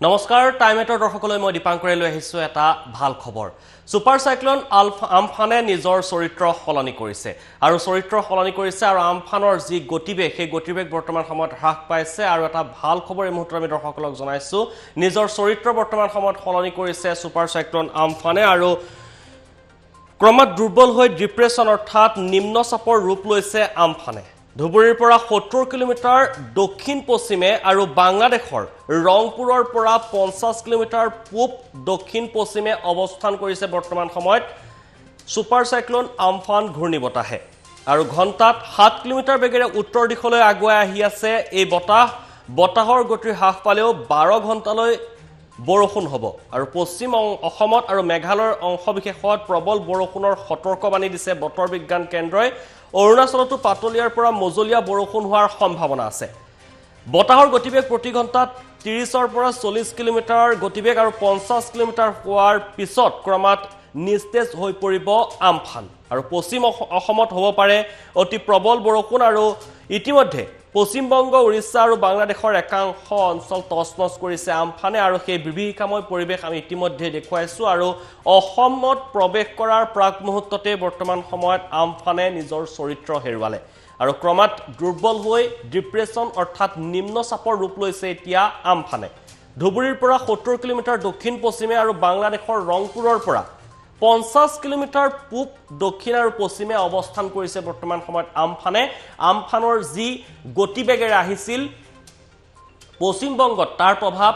নমস্কাৰ টাইমেটৰ দৰ্শকলৈ মই দীপাংকৰে লৈ আহিছো এটা ভাল খবৰ সুপাৰ সাইক্লোন আমফানে নিজৰ চৰিত্ৰ সলনি কৰিছে আৰু আমফানৰ যি গতিবেগ সেই গতিবেগ বৰ্তমান সময়ত হ্ৰাস পাইছে আৰু এটা ভাল খবৰ এই মুহূৰ্তত আমি দৰ্শকসকলক জনাইছো নিজৰ চৰিত্ৰ বৰ্তমান সময়ত সলনি কৰিছে সুপাৰ সাইক্লোন আমফানে আৰু ক্ৰমাৎ দুৰ্বল হৈ ডিপ্ৰেছন অৰ্থাৎ নিম্নচাপৰ ৰূপ লৈছে আমফানে ধুবুৰীৰ পৰা 70 কিলোমিটাৰ দক্ষিণ পশ্চিমে আৰু বাংলাদেশৰ ৰংপুৰৰ পৰা 50 কিলোমিটাৰ পূব দক্ষিণ পশ্চিমে অৱস্থান কৰিছে বৰ্তমান সময়ত সুপাৰ সাইক্লোন আমফান ঘূৰ্ণীবতাহে আৰু ঘণ্টাত 7 কিলোমিটাৰ বেগেৰে উত্তৰ দিশলৈ আগুৱাই আহি আছে এই বতাহৰ গতি হ্ৰাস পালেও 12 ঘণ্টালৈ বৰষুণ হ'ব আৰু পশ্চিম অসমত আৰু মেঘালয়ৰ অংশবিশেষত প্ৰবল বৰষুণৰ সতৰ্কবাণী দিছে বতৰ বিজ্ঞান কেন্দ্ৰই অৰুণাচলতো পাতলীয়াৰ পৰা মজলীয়া বৰষুণ হোৱাৰ সম্ভাৱনা আছে বতাহৰ গতিবেগ প্ৰতি ঘণ্টাত 30ৰ পৰা 40 কিলোমিটাৰ গতিবেগ আৰু 50 কিলোমিটাৰ হোৱাৰ পিছত ক্ৰমাৎ নিস্তেজ হৈ পৰিব আমফান আৰু পশ্চিম অসমত হ'ব পাৰে অতি প্ৰবল বৰষুণ আৰু ইতিমধ্যে পশ্চিম বংগ উৰিষ্যা আৰু বাংলাদেশৰ একাংশ অঞ্চল তছনছ কৰিছে আমফানে আৰু সেই বিভীষিকাময় পৰিৱেশ আমি ইতিমধ্যে দেখুৱাইছো আৰু অসমত প্ৰৱেশ কৰাৰ প্ৰাক মুহূৰ্ততে বৰ্তমান সময়ত আমফানে নিজৰ চৰিত্ৰ হেৰুৱালে আৰু ক্ৰমাৎ দুৰ্বল হৈ ডিপ্ৰেছন অৰ্থাৎ নিম্নচাপৰ ৰূপ লৈছে এতিয়া আমফানে ধুবুৰীৰ পৰা 70 কিলোমিটাৰ দক্ষিণ পশ্চিমে আৰু বাংলাদেশৰ ৰংপুৰৰ পৰা 50 কিলোমিটাৰ পূব দক্ষিণ আৰু পশ্চিমে অৱস্থান কৰিছে বৰ্তমান সময়ত আমফানৰ যি গতিবেগেৰে আহিছিল পশ্চিম বংগত তাৰ প্ৰভাৱ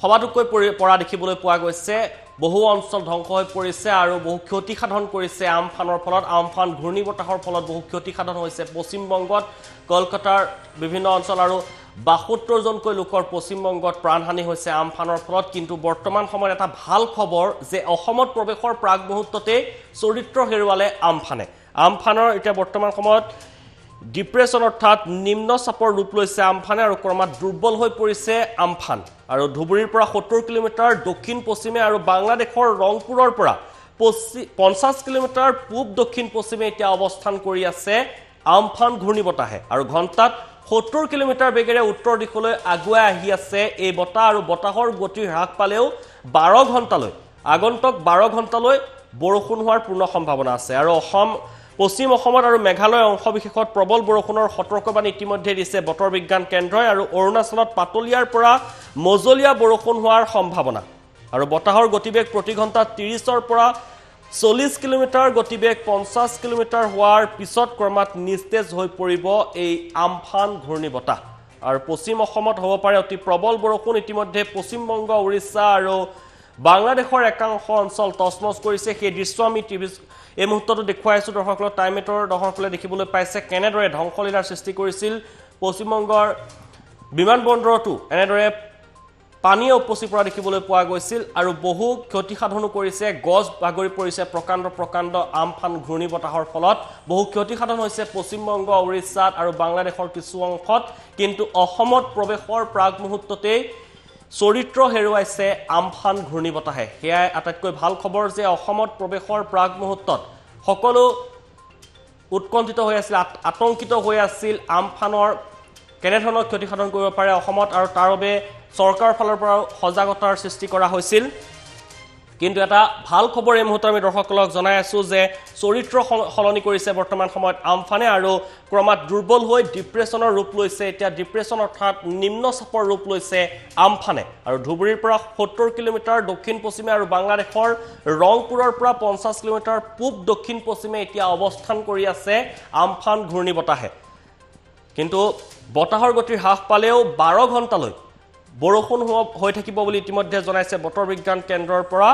সবাতোকৈ পৰা দেখিবলৈ পোৱা গৈছে বহু অঞ্চল ধ্বংস হৈ পৰিছে আৰু বহু ক্ষতি সাধন কৰিছে আমফানৰ ফলত আমফান ঘূৰ্ণীবতাহৰ ফলত বহু ক্ষতি সাধন হৈছে পশ্চিম বংগত কলকাতাৰ বিভিন্ন অঞ্চল আৰু 72 জনকৈ লোকৰ পশ্চিম বংগত প্ৰাণহানি হৈছে আমফানৰ ফলত কিন্তু বৰ্তমান সময়ত এটা ভাল খবৰ যে অসমত প্ৰৱেশৰ প্ৰাক মুহূৰ্ততে চৰিত্ৰ হেৰুৱালে আমফানৰ এতিয়া বৰ্তমান সময়ত ডিপ্ৰেছন অৰ্থাৎ নিম্নচাপৰ ৰূপ লৈছে আমফানে আৰু ক্ৰমাৎ দুৰ্বল হৈ পৰিছে আমফান আৰু ধুবুৰীৰ পৰা 70 কিলোমিটাৰ দক্ষিণ পশ্চিমে আৰু বাংলাদেশৰ ৰংপুৰৰ পৰা 50 কিলোমিটাৰ পূব দক্ষিণ পশ্চিমে এতিয়া অৱস্থান কৰি আছে আমফান ঘূৰ্ণীবতাহে আৰু ঘণ্টাত 70 কিলোমিটাৰ বেগেৰে উত্তৰ দিশলৈ আগুৱাই আহি আছে এই বতাহ আৰু বতাহৰ গতি হ্ৰাস পালেও 12 ঘণ্টালৈ আগন্তুক 12 ঘণ্টালৈ বৰষুণ হোৱাৰ পূৰ্ণ সম্ভাৱনা আছে আৰু পশ্চিম অসমত আৰু মেঘালয় অংশবিশেষত প্ৰবল বৰষুণৰ সতৰ্কবাণী ইতিমধ্যে দিছে বতৰ বিজ্ঞান কেন্দ্ৰই আৰু অৰুণাচলত পাতলীয়াৰ পৰা মজলীয়া বৰষুণ হোৱাৰ সম্ভাৱনা আৰু বতাহৰ গতিবেগ প্ৰতি ঘণ্টাত 30ৰ পৰা 40 কিলোমিটাৰ গতিবেগ 50 কিলোমিটাৰ হোৱাৰ পিছত ক্ৰমাৎ নিস্তেজ হৈ পৰিব এই আমফান ঘূৰ্ণীবতাহ আৰু পশ্চিম অসমত হ'ব পাৰে অতি প্ৰবল বৰষুণ ইতিমধ্যে পশ্চিম বংগ উৰিষ্যা আৰু বাংলাদেশৰ একাংশ অঞ্চল তছনছ কৰিছে সেই দৃশ্য আমি টিভি এই মুহূৰ্তটো দেখুৱাইছো দৰ্শকসকলক টাইমেটৰ দৰ্শকসকলে দেখিবলৈ পাইছে কেনেদৰে ধ্বংসলীলাৰ সৃষ্টি কৰিছিল পশ্চিম বংগৰ বিমানবন্দৰতো এনেদৰে পানীয়ে উপচি পৰা দেখিবলৈ পোৱা গৈছিল আৰু বহু ক্ষতি সাধনো কৰিছে গছ বাগৰি পৰিছে প্ৰকাণ্ড আমফান ঘূৰ্ণীবতাহৰ ফলত বহু ক্ষতি সাধন হৈছে পশ্চিম বংগ উৰিষ্যাত আৰু বাংলাদেশৰ কিছু অংশত কিন্তু অসমত প্ৰৱেশৰ প্ৰাক মুহূৰ্ততে চৰিত্ৰ হেৰুৱাইছে আমফান ঘূৰ্ণীবতাহে হেয়াই আটাইতকৈ ভাল খবৰ যে অসমত প্ৰৱেশৰ প্ৰাক মুহূৰ্তত সকলো উৎকণ্ঠিত হৈ আছিল আতংকিত হৈ আছিল আমফানৰ কেনেধৰণৰ ক্ষতি সাধন কৰিব পাৰে অসমত আৰু তাৰ বাবে চৰকাৰৰ ফালৰ পৰা সজাগতাৰ সৃষ্টি কৰা হৈছিল কিন্তু এটা ভাল খবৰ এই মুহূৰ্তত আমি দৰ্শকসকলক জনাই আছো যে চৰিত্ৰ সলনি কৰিছে বৰ্তমান সময়ত আমফানে আৰু ক্ৰমাৎ দুৰ্বল হৈ ডিপ্ৰেছনৰ ৰূপ লৈছে এতিয়া ডিপ্ৰেছন অৰ্থাৎ নিম্নচাপৰ ৰূপ লৈছে আমফানে আৰু ধুবুৰীৰ পৰা 70 কিলোমিটাৰ দক্ষিণ পশ্চিমে আৰু বাংলাদেশৰ ৰংপুৰৰ পৰা 50 কিলোমিটাৰ পূব দক্ষিণ পশ্চিমে এতিয়া অৱস্থান কৰি আছে আমফান ঘূৰ্ণীবতাহে কিন্তু বতাহৰ গতি হ্ৰাস পালেও 12 ঘণ্টালৈ বৰষুণ হৈ থাকিব বুলি ইতিমধ্যে জনাইছে বতৰ বিজ্ঞান কেন্দ্ৰৰ পৰা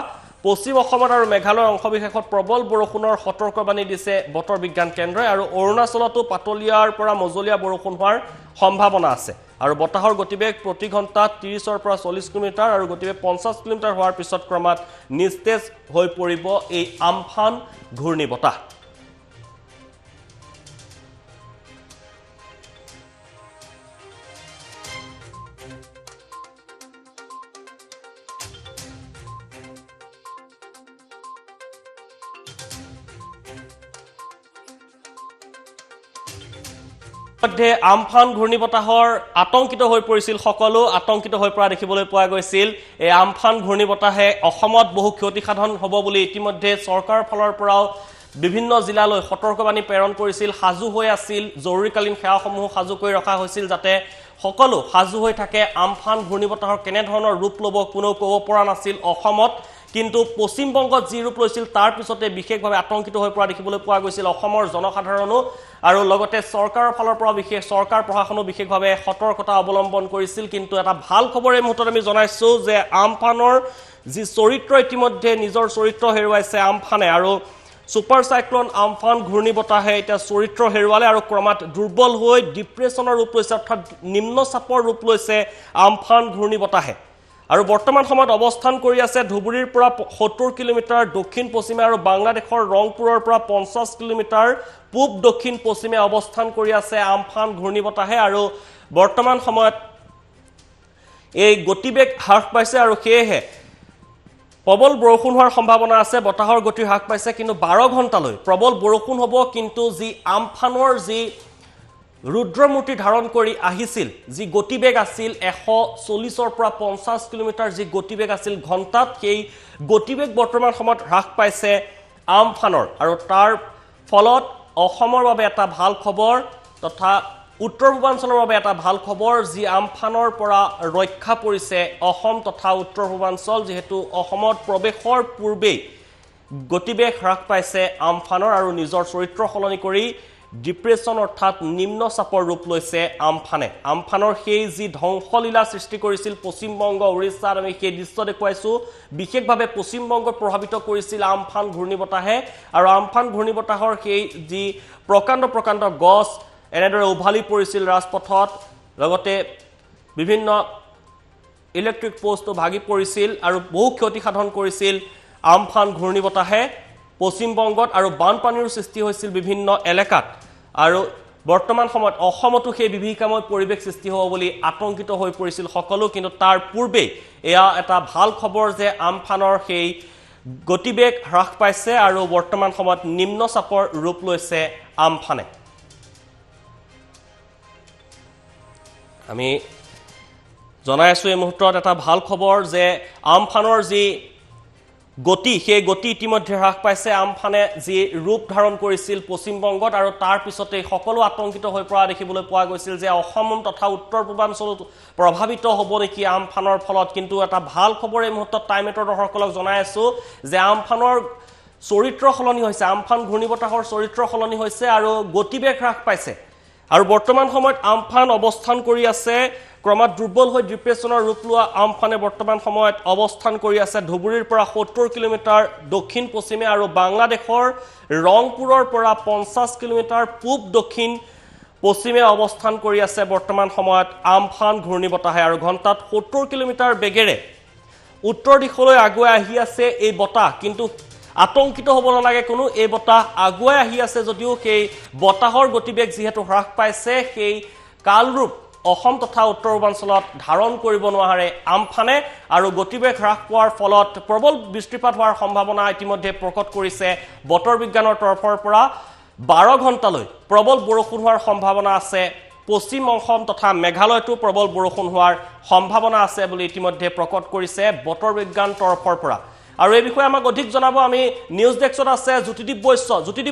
পশ্চিম অসমত আৰু মেঘালয় অংশবিশেষত প্ৰবল বৰষুণৰ সতৰ্কবাণী দিছে বতৰ বিজ্ঞান কেন্দ্ৰই আৰু অৰুণাচলতো পাতলীয়াৰ পৰা মজলীয়া বৰষুণ হোৱাৰ সম্ভাৱনা আছে আৰু বতাহৰ গতিবেগ প্ৰতি ঘণ্টাত 30ৰ পৰা 40 কিলোমিটাৰ আৰু গতিবেগ 50 কিলোমিটাৰ হোৱাৰ পিছত ক্ৰমাৎ নিস্তেজ হৈ পৰিব এই আমফান ঘূৰ্ণীবতাহ মধ্যে আমফান ঘূৰ্ণীবতাহৰ আতংকিত হৈ পৰিছিল সকলো আতংকিত হৈ পৰা দেখিবলৈ পোৱা গৈছিল এই আমফান ঘূৰ্ণীবতাহে অসমত বহু ক্ষতিসাধন হ'ব বুলি ইতিমধ্যে চৰকাৰৰ ফালৰ পৰাও বিভিন্ন জিলালৈ সতৰ্কবাণী প্ৰেৰণ কৰিছিল সাজু হৈ আছিল জৰুৰীকালীন সেৱাসমূহ সাজু কৰি ৰখা হৈছিল যাতে সকলো সাজু হৈ থাকে আমফান ঘূৰ্ণীবতাহৰ কেনে ধৰণৰ ৰূপ ল'ব কোনো ক'ব পৰা নাছিল অসমত কিন্তু পশ্চিম বংগত যি ৰূপ লৈছিল তাৰ পিছতে বিশেষভাৱে আতংকিত হৈ পৰা দেখিবলৈ পোৱা গৈছিল অসমৰ জনসাধাৰণো আৰু লগতে চৰকাৰৰ ফালৰ পৰা বিশেষ চৰকাৰ প্ৰশাসনো বিশেষভাৱে সতৰ্কতা অৱলম্বন কৰিছিল কিন্তু এটা ভাল খবৰ এই মুহূৰ্তত আমি জনাইছো যে আমফানৰ যি চৰিত্ৰ ইতিমধ্যে নিজৰ চৰিত্ৰ হেৰুৱাইছে আমফানে আৰু সুপাৰ সাইক্লোন আমফান ঘূৰ্ণীবতাহে এতিয়া চৰিত্ৰ হেৰুৱালে আৰু ক্ৰমাৎ দুৰ্বল হৈ ডিপ্ৰেছনৰ ৰূপ লৈছে অৰ্থাৎ নিম্ন চাপৰ ৰূপ লৈছে আমফান ঘূৰ্ণীবতাহে আৰু বৰ্তমান সময়ত অৱস্থান কৰি আছে ধুবুৰীৰ পৰা 70 কিলোমিটাৰ দক্ষিণ পশ্চিমে আৰু বাংলাদেশৰ ৰংপুৰৰ পৰা 50 কিলোমিটাৰ পূব দক্ষিণ পশ্চিমে অৱস্থান কৰি আছে আমফান ঘূৰ্ণীবতাহে আৰু বৰ্তমান সময়ত এই গতিবেগ হ্ৰাস পাইছে আৰু সেয়েহে প্ৰবল বৰষুণ হোৱাৰ সম্ভাৱনা আছে বতাহৰ গতি হ্ৰাস পাইছে কিন্তু 12 ঘণ্টালৈ প্ৰবল বৰষুণ হ'ব কিন্তু যি আমফানৰ যি ৰুদ্ৰমূৰ্তি ধাৰণ কৰি আহিছিল যি গতিবেগ আছিল 140ৰ পৰা 50 কিলোমিটাৰ যি গতিবেগ আছিল ঘণ্টাত সেই গতিবেগ বৰ্তমান সময়ত হ্ৰাস পাইছে আমফানৰ আৰু তাৰ ফলত অসমৰ বাবে এটা ভাল খবৰ তথা উত্তৰ পূৰ্বাঞ্চলৰ বাবে এটা ভাল খবৰ যি আমফানৰ পৰা ৰক্ষা পৰিছে অসম তথা উত্তৰ পূৰ্বাঞ্চল যেহেতু অসমত প্ৰৱেশৰ পূৰ্বেই গতিবেগ হ্ৰাস পাইছে আমফানৰ আৰু নিজৰ চৰিত্ৰ সলনি কৰি ডিপ্ৰেছন অৰ্থাৎ নিম্ন চাপৰ ৰূপ লৈছে আমফানে আমফানৰ সেই যি ধ্বংসলীলা সৃষ্টি কৰিছিল পশ্চিমবংগ উৰিষ্যাত আমি সেই দৃশ্য দেখুৱাইছো বিশেষভাৱে পশ্চিমবংগ প্ৰভাৱিত কৰিছিল আমফান ঘূৰ্ণীবতাহে আৰু আমফান ঘূৰ্ণীবতাহৰ সেই যি প্ৰকাণ্ড গছ এনেদৰে উভালি পৰিছিল ৰাজপথত লগতে বিভিন্ন ইলেক্ট্ৰিক পোষ্টও ভাগি পৰিছিল আৰু বহু ক্ষতি সাধন কৰিছিল আমফান ঘূৰ্ণীবতাহে পশ্চিমবংগত আৰু বানপানীৰ সৃষ্টি হৈছিল বিভিন্ন এলেকাত আৰু বৰ্তমান সময়ত অসমতো সেই বিভীষিকাময় পৰিৱেশ সৃষ্টি হ'ব বুলি আতংকিত হৈ পৰিছিল সকলো কিন্তু তাৰ পূৰ্বে এয়া এটা ভাল খবৰ যে আমফানৰ সেই গতিবেগ হ্ৰাস পাইছে আৰু বৰ্তমান সময়ত নিম্ন চাপৰ ৰূপ লৈছে আমফানে আমি জনাই আছো এই মুহূৰ্তত এটা ভাল খবৰ যে আমফানৰ যি গতি সেই গতি ইতিমধ্যে হ্ৰাস পাইছে আমফানে যি ৰূপ ধাৰণ কৰিছিল পশ্চিমবংগত আৰু তাৰ পিছতে সকলো আতংকিত হৈ পৰা দেখিবলৈ পোৱা গৈছিল যে অসম তথা উত্তৰ পূৰ্বাঞ্চল প্ৰভাৱিত হ'ব নেকি আমফানৰ ফলত কিন্তু এটা ভাল খবৰ এই মুহূৰ্তত টাইমেটৰ দৰ্শকসকলক জনাই আছো যে আমফানৰ চৰিত্ৰ সলনি হৈছে আমফান ঘূৰ্ণীবতাহৰ চৰিত্ৰ সলনি হৈছে আৰু গতিবেগ হ্ৰাস পাইছে আৰু বৰ্তমান সময়ত আমফান অৱস্থান কৰি আছে ক্ৰমাৎ দুৰ্বল হৈ ডিপ্ৰেছনৰ ৰূপ লোৱা আমফানে বৰ্তমান সময়ত অৱস্থান কৰি আছে ধুবুৰীৰ পৰা 70 কিলোমিটাৰ দক্ষিণ পশ্চিমে আৰু বাংলাদেশৰ ৰংপুৰৰ পৰা 50 কিলোমিটাৰ পূব দক্ষিণ পশ্চিমে অৱস্থান কৰি আছে বৰ্তমান সময়ত আমফান ঘূৰ্ণীবতাহে আৰু ঘণ্টাত 70 কিলোমিটাৰ বেগেৰে উত্তৰ দিশলৈ আগুৱাই আহি আছে এই বতাহ কিন্তু আতংকিত হ'ব নালাগে কোনো এই বতাহ আগুৱাই আহি আছে যদিও সেই বতাহৰ গতিবেগ যেহেতু হ্ৰাস পাইছে সেই কালৰূপ অসম তথা উত্তৰ পূৰ্বাঞ্চলত ধাৰণ কৰিব নোৱাৰে আমফানে আৰু গতিবেগ হ্ৰাস পোৱাৰ ফলত প্ৰবল বৃষ্টিপাত হোৱাৰ সম্ভাৱনা ইতিমধ্যে প্ৰকট কৰিছে বতৰ বিজ্ঞানৰ তৰফৰ পৰা 12 ঘণ্টালৈ প্ৰবল বৰষুণ হোৱাৰ সম্ভাৱনা আছে পশ্চিম অসম তথা মেঘালয়তো প্ৰবল বৰষুণ হোৱাৰ সম্ভাৱনা আছে বুলি ইতিমধ্যে প্ৰকট কৰিছে বতৰ বিজ্ঞান তৰফৰ পৰা আৰু এই বিষয়ে আমাক অধিক জনাব আমি নিউজ ডেস্কত আছে জ্যোতিদীপ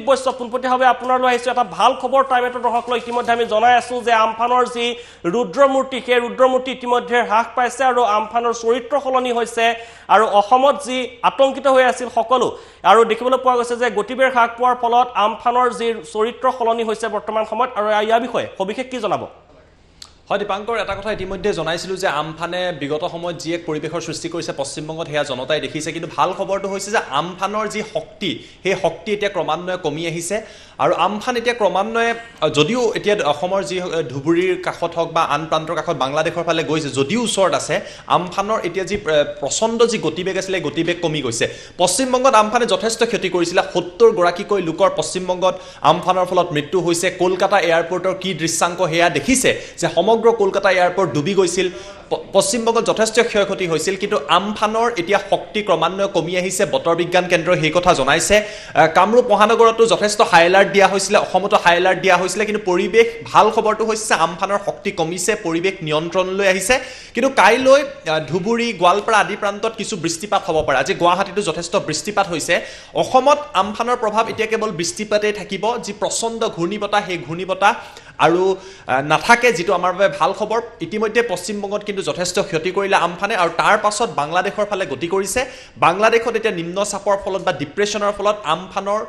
বৈশ্য পুনপটীয়াভাৱে আপোনালৈ আহিছো এটা ভাল খবৰ টাইমেটৰ দৰ্শকলৈ ইতিমধ্যে আমি জনাই আছো যে আমফানৰ যি ৰুদ্ৰমূৰ্তি সেই ৰুদ্ৰমূৰ্তি ইতিমধ্যে হ্ৰাস পাইছে আৰু আমফানৰ চৰিত্ৰ সলনি হৈছে আৰু অসমত যি আতংকিত হৈ আছিল সকলো আৰু দেখিবলৈ পোৱা গৈছে যে গতিবেগ হ্ৰাস পোৱাৰ ফলত আমফানৰ যি চৰিত্ৰ সলনি হৈছে বৰ্তমান সময়ত আৰু ইয়াৰ বিষয়ে সবিশেষ কি জনাব হয় দীপাংকৰ এটা কথা ইতিমধ্যে জনাইছিলোঁ যে আমফানে বিগত সময়ত যি এক পৰিৱেশৰ সৃষ্টি কৰিছে পশ্চিমবংগত সেয়া জনতাই দেখিছে কিন্তু ভাল খবৰটো হৈছে যে আমফানৰ যি শক্তি সেই শক্তি এতিয়া ক্ৰমান্বয়ে কমি আহিছে আৰু আমফান এতিয়া ক্ৰমান্বয়ে যদিও এতিয়া অসমৰ যি ধুবুৰীৰ কাষত হওক বা আন প্ৰান্তৰ কাষত বাংলাদেশৰ ফালে গৈছে যদিও ওচৰত আছে আমফানৰ এতিয়া যি প্ৰচণ্ড যি গতিবেগ আছিলে গতিবেগ কমি গৈছে পশ্চিমবংগত আমফানে যথেষ্ট ক্ষতি কৰিছিলে 70 গৰাকীকৈ লোকৰ পশ্চিমবংগত আমফানৰ ফলত মৃত্যু হৈছে কলকাতা এয়াৰপৰ্টৰ কি দৃশ্যাংক সেয়া দেখিছে যে সমগ্ৰ কলকাতা এয়াৰপৰ্ট ডুবি গৈছিল পশ্চিমবংগত যথেষ্ট ক্ষয়ক্ষতি হৈছিল কিন্তু আমফানৰ এতিয়া শক্তি ক্ৰমান্বয়ে কমি আহিছে বতৰ বিজ্ঞান কেন্দ্ৰই সেই কথা জনাইছে কামৰূপ মহানগৰতো যথেষ্ট হাই এলাৰ্ট দিয়া হৈছিল অসমতো হাই এলাৰ্ট দিয়া হৈছিল কিন্তু পৰিৱেশ ভাল খবৰটো হৈছে আমফানৰ শক্তি কমিছে পৰিৱেশ নিয়ন্ত্ৰণলৈ আহিছে কিন্তু কাইলৈ ধুবুৰী গোৱালপাৰা আদি প্ৰান্তত কিছু বৃষ্টিপাত হ'ব পাৰে আজি গুৱাহাটীতো যথেষ্ট বৃষ্টিপাত হৈছে অসমত আমফানৰ প্ৰভাৱ এতিয়া কেৱল বৃষ্টিপাতেই থাকিব যি প্ৰচণ্ড ঘূৰ্ণীবতাহ সেই ঘূৰ্ণীবতাহ আৰু নাথাকে যেটো আমাৰ বাবে ভাল খবৰ ইতিমধ্যে পশ্চিমবংগত কিন্তু যথেষ্ট ক্ষতি কৰিলে আমফানে আৰু তাৰ পাছত বাংলাদেশৰ ফালে গতি কৰিছে বাংলাদেশত এতিয়া নিম্ন চাপৰ ফলত বা ডিপ্ৰেছনৰ ফলত আমফানৰ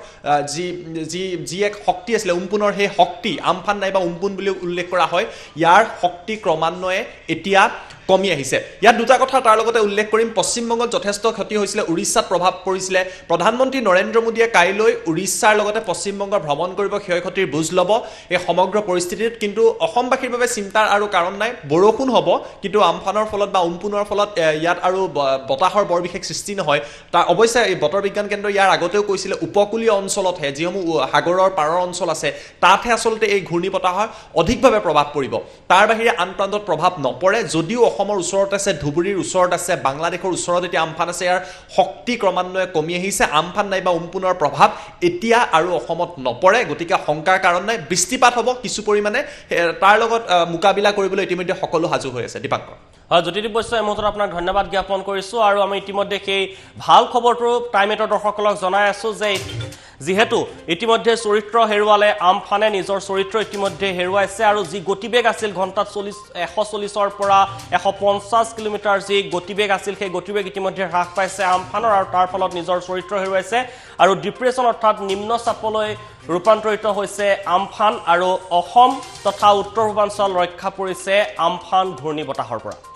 যি এক শক্তি আছিল উম্পুনৰ সেই শক্তি আমফান নাইবা উম্পুন বুলি উল্লেখ কৰা হয় ইয়াৰ শক্তি ক্ৰমান্বয়ে এতিয়া কমি আহিছে ইয়াত দুটা কথা তাৰ লগতে উল্লেখ কৰিম পশ্চিমবংগত যথেষ্ট ক্ষতি হৈছিল উৰিষ্যাত প্ৰভাৱ পৰিছিল প্ৰধানমন্ত্ৰী নৰেন্দ্ৰ মোদীয়ে কাইলৈ উৰিষ্যাৰ লগতে পশ্চিমবংগৰ ভ্ৰমণ কৰিব ক্ষয়ক্ষতিৰ বুজ ল'ব এই সমগ্ৰ পৰিস্থিতিত কিন্তু অসমবাসীৰ বাবে চিন্তাৰ আৰু কাৰণ নাই বৰষুণ হ'ব কিন্তু আমফানৰ ফলত বা উম্পুনৰ ফলত ইয়াত আৰু বতাহৰ বৰ বিশেষ সৃষ্টি নহয় তাৰ অৱশ্যে এই বতৰ বিজ্ঞান কেন্দ্ৰ ইয়াৰ আগতেও কৈছিল উপকূলীয় অঞ্চলতহে যিসমূহ সাগৰৰ পাৰৰ অঞ্চল আছে তাতহে আচলতে এই ঘূৰ্ণী বতাহৰ অধিকভাৱে প্ৰভাৱ পৰিব তাৰ বাহিৰে আন প্ৰান্তত প্ৰভাৱ নপৰে যদিও অসমৰ ওচৰত আছে ধুবুৰীৰ ওচৰত আছে বাংলাদেশৰ ওচৰত এতিয়া আমফান আছে ইয়াৰ শক্তি ক্ৰমান্বয়ে কমি আহিছে আমফান নাইবা উম্পুনৰ প্ৰভাৱ এতিয়া আৰু অসমত নপৰে গতিকে শংকাৰ কাৰণ নাই বৃষ্টিপাত হ'ব কিছু পৰিমাণে তাৰ লগত মোকাবিলা কৰিবলৈ ইতিমধ্যে সকলো সাজু হৈ আছে দীপাংকৰ জ্যোতিদীপ বৈশ্য এই মুহূৰ্তত আপোনাক ধন্যবাদ জ্ঞাপন কৰিছোঁ আৰু আমি ইতিমধ্যে সেই ভাল খবৰটো টাইম এটৰ দৰ্শকসকলক জনাই আছোঁ যে যিহেতু ইতিমধ্যে চৰিত্ৰ হেৰুৱালে আমফানে নিজৰ চৰিত্ৰ ইতিমধ্যে হেৰুৱাইছে আৰু যি গতিবেগ আছিল ঘণ্টাত 140ৰ পৰা 150 কিলোমিটাৰ যি গতিবেগ আছিল সেই গতিবেগ ইতিমধ্যে হ্ৰাস পাইছে আমফানৰ আৰু তাৰ ফলত নিজৰ চৰিত্ৰ হেৰুৱাইছে আৰু ডিপ্ৰেছন অৰ্থাৎ নিম্ন চাপলৈ ৰূপান্তৰিত হৈছে আমফান আৰু অসম তথা উত্তৰ পূৰ্বাঞ্চল ৰক্ষা পৰিছে আমফান ঘূৰ্ণী বতাহৰ পৰা